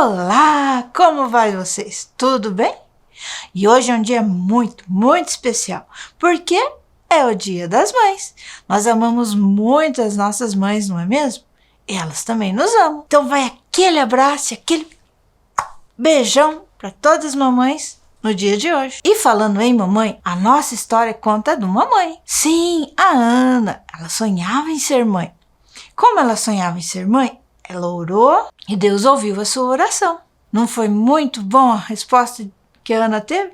Olá, como vai vocês? Tudo bem? E hoje é um dia muito, muito especial, porque é o Dia das Mães. Nós amamos muito as nossas mães, não é mesmo? E elas também nos amam. Então vai aquele abraço, aquele beijão para todas as mamães no dia de hoje. E falando em mamãe, a nossa história conta de uma mãe. Sim, a Ana. Ela sonhava em ser mãe. Como ela sonhava em ser mãe, ela orou e Deus ouviu a sua oração. Não foi muito bom a resposta que a Ana teve?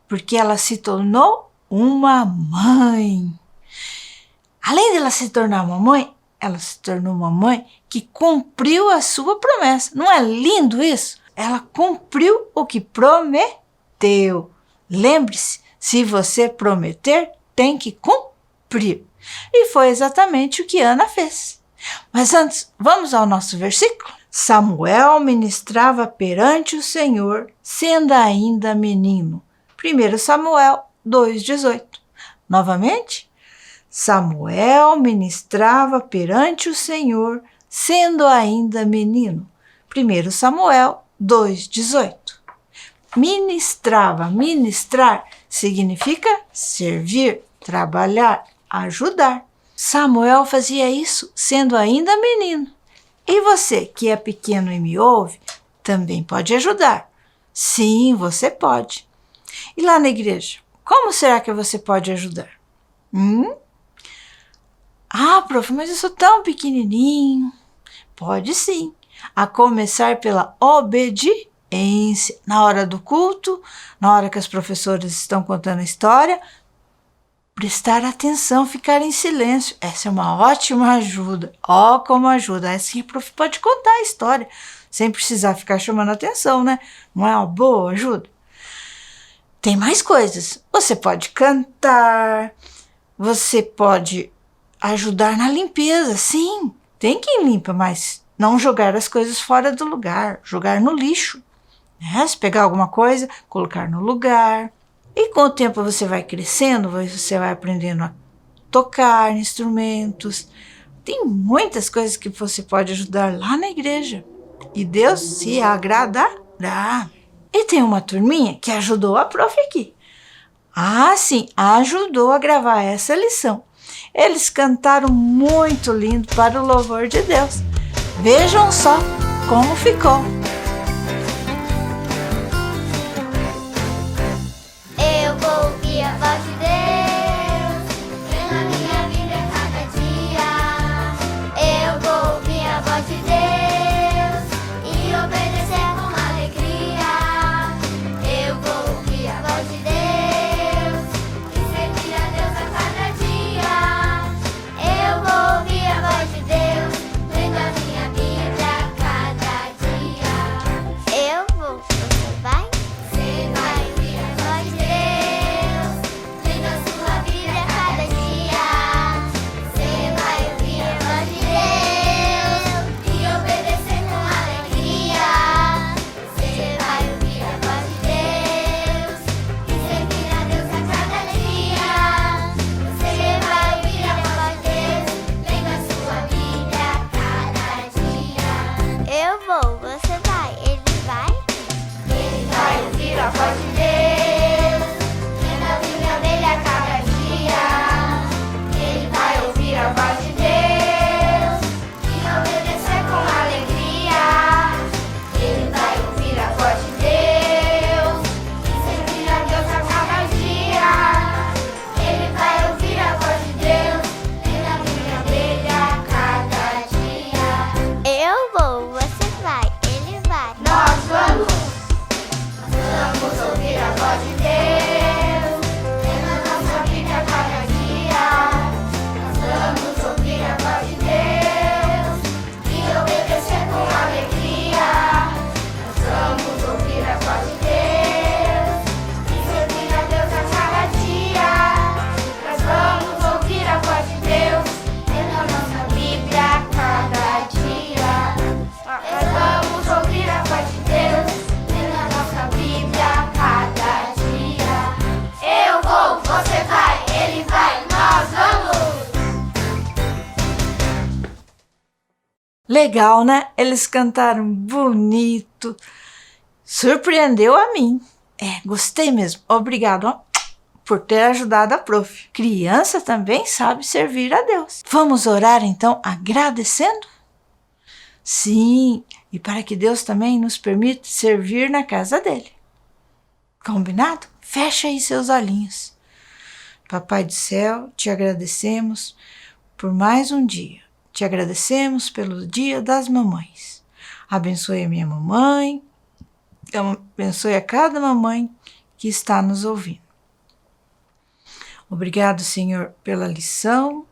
Porque ela se tornou uma mãe. Além de ela se tornar uma mãe, ela se tornou uma mãe que cumpriu a sua promessa. Não é lindo isso? Ela cumpriu o que prometeu. Lembre-se, se você prometer, tem que cumprir. E foi exatamente o que Ana fez. Mas antes, vamos ao nosso versículo? Samuel ministrava perante o Senhor, sendo ainda menino. 1 Samuel 2,18. Novamente, Samuel ministrava perante o Senhor, sendo ainda menino. 1 Samuel 2,18. Ministrar significa servir, trabalhar, ajudar. Samuel fazia isso sendo ainda menino. E você, que é pequeno e me ouve, também pode ajudar. Sim, você pode. E lá na igreja, como será que você pode ajudar? Ah, prof, mas eu sou tão pequenininho. Pode sim. A começar pela obediência. Na hora do culto, na hora que as professoras estão contando a história, prestar atenção, ficar em silêncio. Essa é uma ótima ajuda. Ó, como ajuda. Assim a prof pode contar a história, sem precisar ficar chamando atenção, né? Não é uma boa ajuda? Tem mais coisas. Você pode cantar, você pode ajudar na limpeza. Sim, tem quem limpa, mas não jogar as coisas fora do lugar, jogar no lixo. Né? Se pegar alguma coisa, colocar no lugar. E com o tempo você vai crescendo, você vai aprendendo a tocar instrumentos. Tem muitas coisas que você pode ajudar lá na igreja. E Deus se agradará. E tem uma turminha que ajudou a prof aqui. Ah, sim, ajudou a gravar essa lição. Eles cantaram muito lindo para o louvor de Deus. Vejam só como ficou. A voz de Deus vem na minha vida cada dia. Eu vou ouvir a voz de Deus e obedecer com alegria. Eu vou ouvir a voz de Deus e servir a Deus a cada dia. Eu vou ouvir a voz de Deus lendo a minha Bíblia cada dia. Legal, né? Eles cantaram bonito. Surpreendeu a mim. Gostei mesmo. Obrigado, ó, por ter ajudado a prof. Criança também sabe servir a Deus. Vamos orar então agradecendo? Sim, e para que Deus também nos permita servir na casa dele. Combinado? Fecha aí seus olhinhos. Papai do céu, te agradecemos por mais um dia. Te agradecemos pelo Dia das Mamães. Abençoe a minha mamãe, abençoe a cada mamãe que está nos ouvindo. Obrigado, Senhor, pela lição.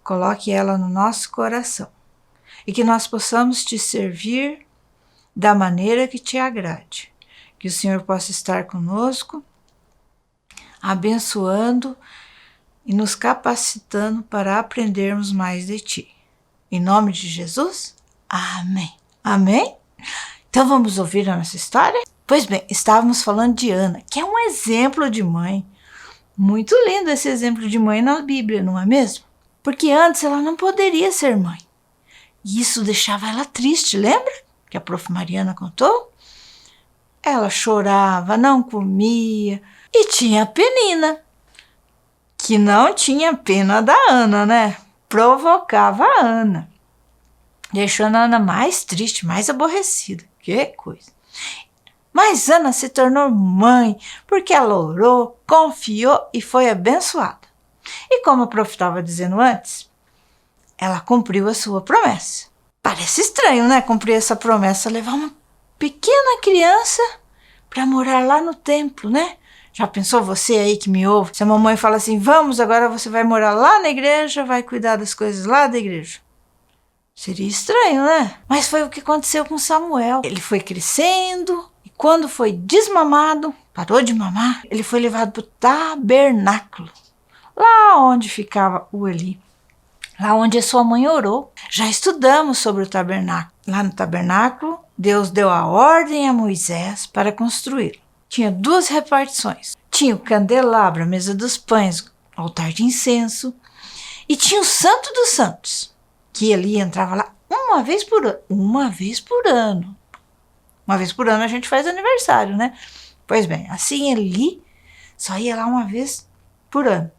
Coloque ela no nosso coração e que nós possamos te servir da maneira que te agrade. Que o Senhor possa estar conosco, abençoando e nos capacitando para aprendermos mais de ti. Em nome de Jesus, amém. Amém? Então vamos ouvir a nossa história? Pois bem, estávamos falando de Ana, que é um exemplo de mãe. Muito lindo esse exemplo de mãe na Bíblia, não é mesmo? Porque antes ela não poderia ser mãe. E isso deixava ela triste, lembra? Que a prof. Mariana contou? Ela chorava, não comia e tinha a Penina, que não tinha pena da Ana, né? Provocava a Ana, deixando a Ana mais triste, mais aborrecida. Que coisa! Mas Ana se tornou mãe porque ela orou, confiou e foi abençoada. E como a prof estava dizendo antes, ela cumpriu a sua promessa. Parece estranho, né? Cumprir essa promessa, levar uma pequena criança para morar lá no templo, né? Já pensou você aí que me ouve? Se a mamãe fala assim, vamos, agora você vai morar lá na igreja, vai cuidar das coisas lá da igreja. Seria estranho, né? Mas foi o que aconteceu com Samuel. Ele foi crescendo e quando foi desmamado, parou de mamar, ele foi levado para o tabernáculo. Lá onde ficava o Eli. Lá onde a sua mãe orou. Já estudamos sobre o tabernáculo. Lá no tabernáculo, Deus deu a ordem a Moisés para construí-lo. Tinha 2 repartições. Tinha o candelabro, a mesa dos pães, o altar de incenso. E tinha o Santo dos Santos, que Eli entrava lá uma vez por ano. Uma vez por ano. Uma vez por ano a gente faz aniversário, né? Pois bem, assim Eli só ia lá uma vez por ano.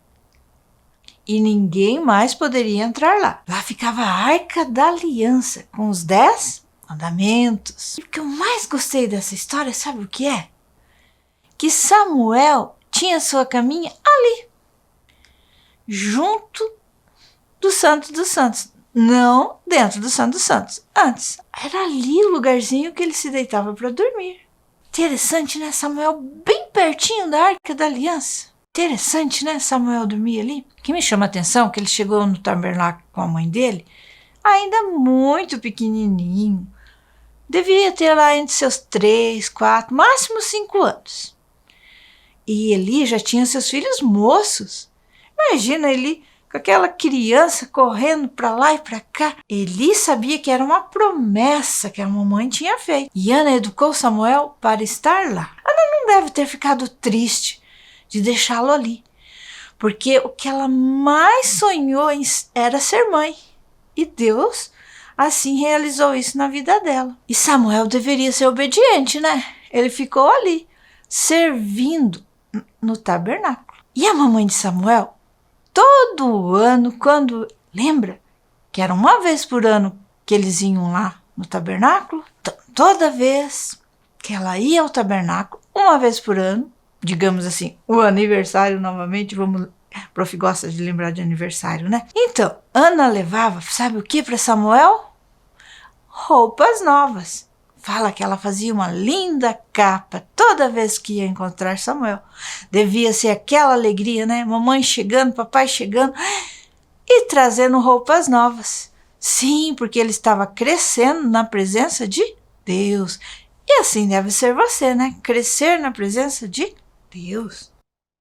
E ninguém mais poderia entrar lá. Lá ficava a Arca da Aliança, com os 10 mandamentos. E o que eu mais gostei dessa história, sabe o que é? Que Samuel tinha sua caminha ali, junto do Santo dos Santos. Não dentro do Santo dos Santos. Antes, era ali o lugarzinho que ele se deitava para dormir. Interessante, né? Samuel bem pertinho da Arca da Aliança. Interessante, né? Samuel dormia ali. O que me chama a atenção é que ele chegou no tabernáculo com a mãe dele, ainda muito pequenininho. Devia ter lá entre seus 3, 4, máximo 5 anos. E Eli já tinha seus filhos moços. Imagina Eli com aquela criança correndo para lá e para cá. Eli sabia que era uma promessa que a mamãe tinha feito. E Ana educou Samuel para estar lá. Ana não deve ter ficado triste de deixá-lo ali, porque o que ela mais sonhou era ser mãe. E Deus assim realizou isso na vida dela. E Samuel deveria ser obediente, né? Ele ficou ali, servindo no tabernáculo. E a mamãe de Samuel, todo ano, quando... Lembra que era uma vez por ano que eles iam lá no tabernáculo? Toda vez que ela ia ao tabernáculo, uma vez por ano, digamos assim, o aniversário novamente, o prof gosta de lembrar de aniversário, né? Então, Ana levava, sabe o que para Samuel? Roupas novas. Fala que ela fazia uma linda capa toda vez que ia encontrar Samuel. Devia ser aquela alegria, né? Mamãe chegando, papai chegando e trazendo roupas novas. Sim, porque ele estava crescendo na presença de Deus. E assim deve ser você, né? Crescer na presença de Deus.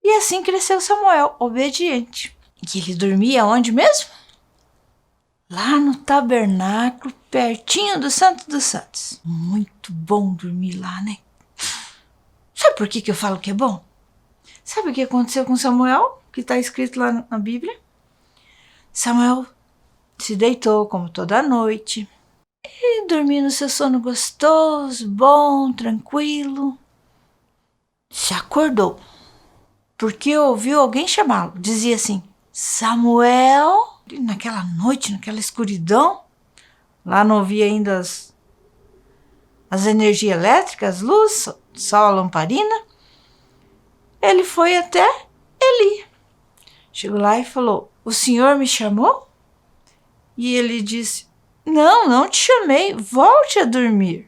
E assim cresceu Samuel, obediente. E ele dormia onde mesmo? Lá no tabernáculo, pertinho do Santo dos Santos. Muito bom dormir lá, né? Sabe por que eu falo que é bom? Sabe o que aconteceu com Samuel, que está escrito lá na Bíblia? Samuel se deitou como toda noite, e dormia no seu sono gostoso, bom, tranquilo. Se acordou, porque ouviu alguém chamá-lo. Dizia assim: Samuel. E naquela noite, naquela escuridão, lá não havia ainda as energias elétricas, luz, só a lamparina. Ele foi até Eli. Chegou lá e falou: o senhor me chamou? E ele disse: não te chamei, volte a dormir.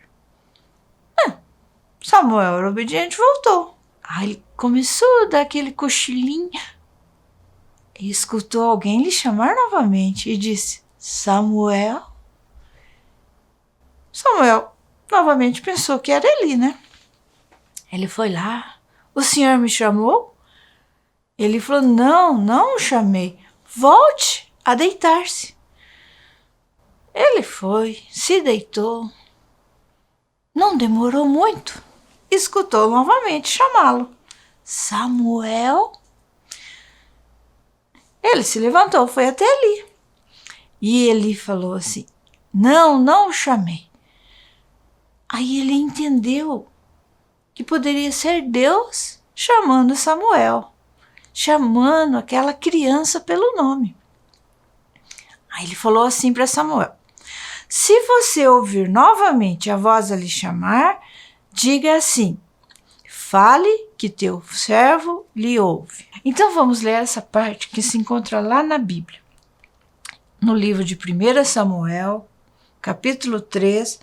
Samuel era obediente, voltou. Aí ele começou a dar aquele cochilinho e escutou alguém lhe chamar novamente e disse: Samuel. Samuel novamente pensou que era Eli, né? Ele foi lá: o senhor me chamou? Ele falou: não o chamei, volte a deitar-se. Ele foi, se deitou. Não demorou muito. Escutou novamente chamá-lo: Samuel. Ele se levantou, foi até Eli. E ele falou assim: não o chamei. Aí ele entendeu que poderia ser Deus chamando Samuel, chamando aquela criança pelo nome. Aí ele falou assim para Samuel: se você ouvir novamente a voz a lhe chamar, diga assim: fale que teu servo lhe ouve. Então vamos ler essa parte que se encontra lá na Bíblia, no livro de 1 Samuel, capítulo 3,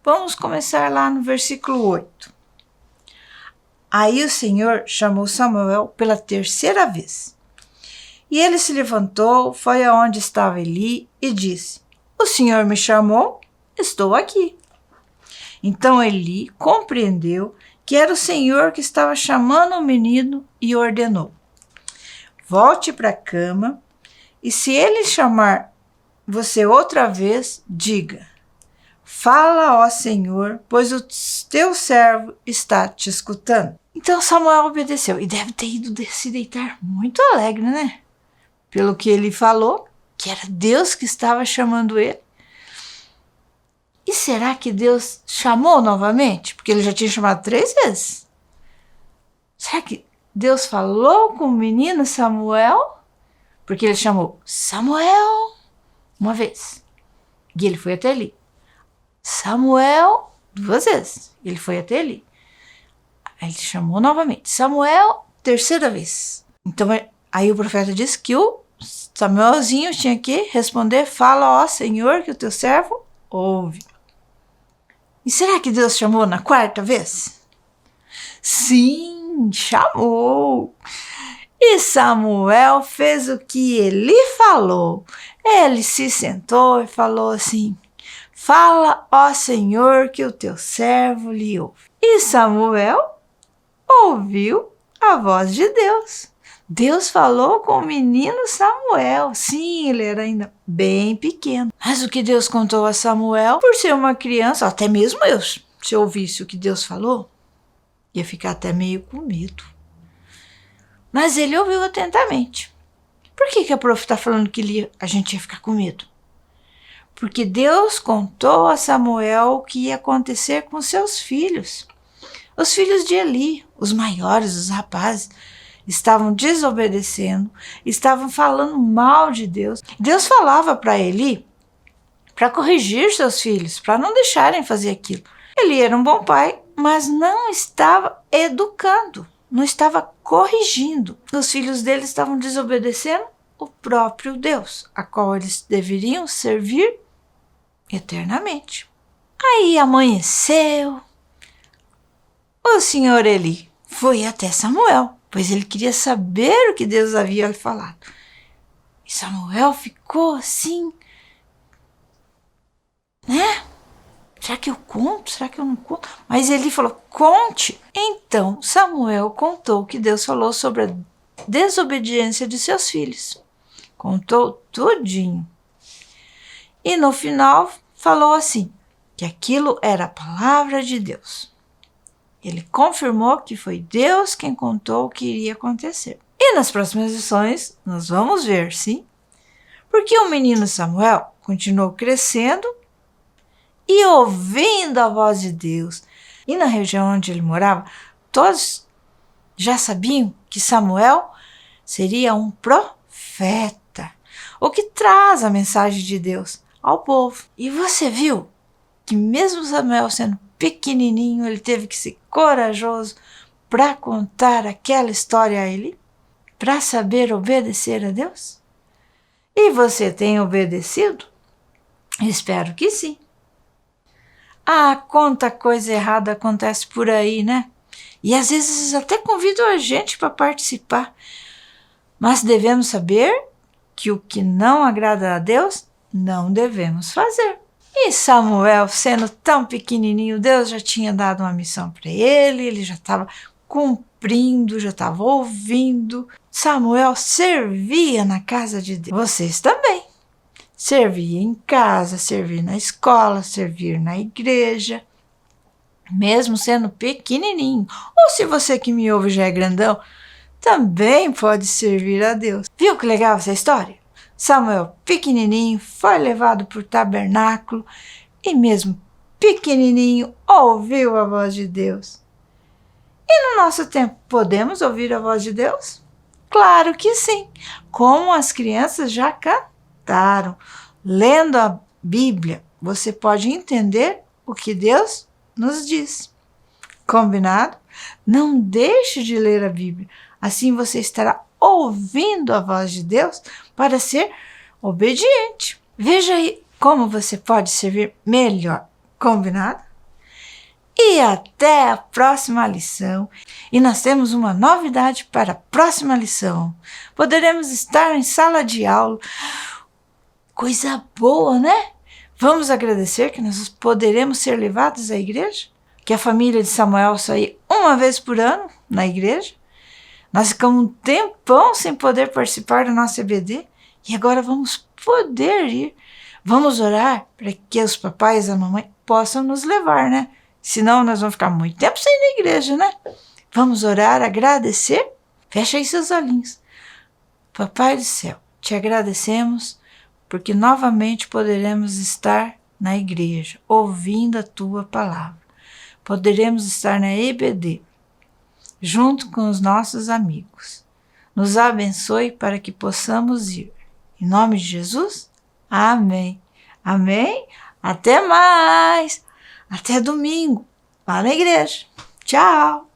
vamos começar lá no versículo 8. Aí o Senhor chamou Samuel pela terceira vez. E ele se levantou, foi aonde estava Eli e disse: o Senhor me chamou, estou aqui. Então Eli compreendeu que era o Senhor que estava chamando o menino e ordenou: volte para a cama, e se ele chamar você outra vez, diga: fala, ó Senhor, pois o teu servo está te escutando. Então Samuel obedeceu e deve ter ido se deitar muito alegre, né? Pelo que ele falou, que era Deus que estava chamando ele. E será que Deus chamou novamente? Porque ele já tinha chamado 3 vezes. Será que Deus falou com o menino Samuel? Porque ele chamou Samuel uma vez. E ele foi até Eli. Samuel 2 vezes. Ele foi até Eli. Aí ele chamou novamente. Samuel, 3ª vez. Então aí o profeta disse que o Samuelzinho tinha que responder: fala, ó Senhor, que o teu servo ouve. E será que Deus chamou na 4ª vez? Sim, chamou. E Samuel fez o que Eli falou. Ele se sentou e falou assim: fala, ó Senhor, que o teu servo lhe ouve. E Samuel ouviu a voz de Deus. Deus falou com o menino Samuel. Sim, ele era ainda bem pequeno. Mas o que Deus contou a Samuel, por ser uma criança, até mesmo eu, se eu ouvisse o que Deus falou, ia ficar até meio com medo. Mas ele ouviu atentamente. Por que a prof está falando que a gente ia ficar com medo? Porque Deus contou a Samuel o que ia acontecer com seus filhos. Os filhos de Eli, os maiores, os rapazes, estavam desobedecendo, estavam falando mal de Deus. Deus falava para Eli para corrigir seus filhos, para não deixarem fazer aquilo. Eli era um bom pai, mas não estava educando, não estava corrigindo. Os filhos dele estavam desobedecendo o próprio Deus, a qual eles deveriam servir eternamente. Aí amanheceu. O senhor Eli foi até Samuel, pois ele queria saber o que Deus havia falado. E Samuel ficou assim, né? Será que eu conto? Será que eu não conto? Mas ele falou: conte. Então Samuel contou o que Deus falou sobre a desobediência de seus filhos. Contou tudinho. E no final falou assim, que aquilo era a palavra de Deus. Ele confirmou que foi Deus quem contou o que iria acontecer. E nas próximas lições nós vamos ver, sim, porque o menino Samuel continuou crescendo e ouvindo a voz de Deus. E na região onde ele morava, todos já sabiam que Samuel seria um profeta, o que traz a mensagem de Deus ao povo. E você viu que mesmo Samuel sendo pequenininho, ele teve que ser corajoso para contar aquela história a ele, para saber obedecer a Deus? E você tem obedecido? Espero que sim. Quanta coisa errada acontece por aí, né? E às vezes até convidam a gente para participar. Mas devemos saber que o que não agrada a Deus, não devemos fazer. E Samuel, sendo tão pequenininho, Deus já tinha dado uma missão para ele já estava cumprindo, já estava ouvindo. Samuel servia na casa de Deus. Vocês também. Servir em casa, servir na escola, servir na igreja, mesmo sendo pequenininho. Ou se você que me ouve já é grandão, também pode servir a Deus. Viu que legal essa história? Samuel, pequenininho, foi levado para o tabernáculo e mesmo pequenininho ouviu a voz de Deus. E no nosso tempo, podemos ouvir a voz de Deus? Claro que sim, como as crianças já cantaram. Lendo a Bíblia, você pode entender o que Deus nos diz. Combinado? Não deixe de ler a Bíblia. Assim você estará ouvindo a voz de Deus para ser obediente. Veja aí como você pode servir melhor. Combinado? E até a próxima lição. E nós temos uma novidade para a próxima lição. Poderemos estar em sala de aula. Coisa boa, né? Vamos agradecer que nós poderemos ser levados à igreja? Que a família de Samuel sair uma vez por ano na igreja? Nós ficamos um tempão sem poder participar da nossa EBD e agora vamos poder ir. Vamos orar para que os papais e a mamãe possam nos levar, né? Senão nós vamos ficar muito tempo sem ir na igreja, né? Vamos orar, agradecer. Fecha aí seus olhinhos. Papai do céu, te agradecemos porque novamente poderemos estar na igreja, ouvindo a tua palavra. Poderemos estar na EBD, junto com os nossos amigos. Nos abençoe para que possamos ir. Em nome de Jesus, amém. Amém? Até mais! Até domingo, lá na igreja. Tchau!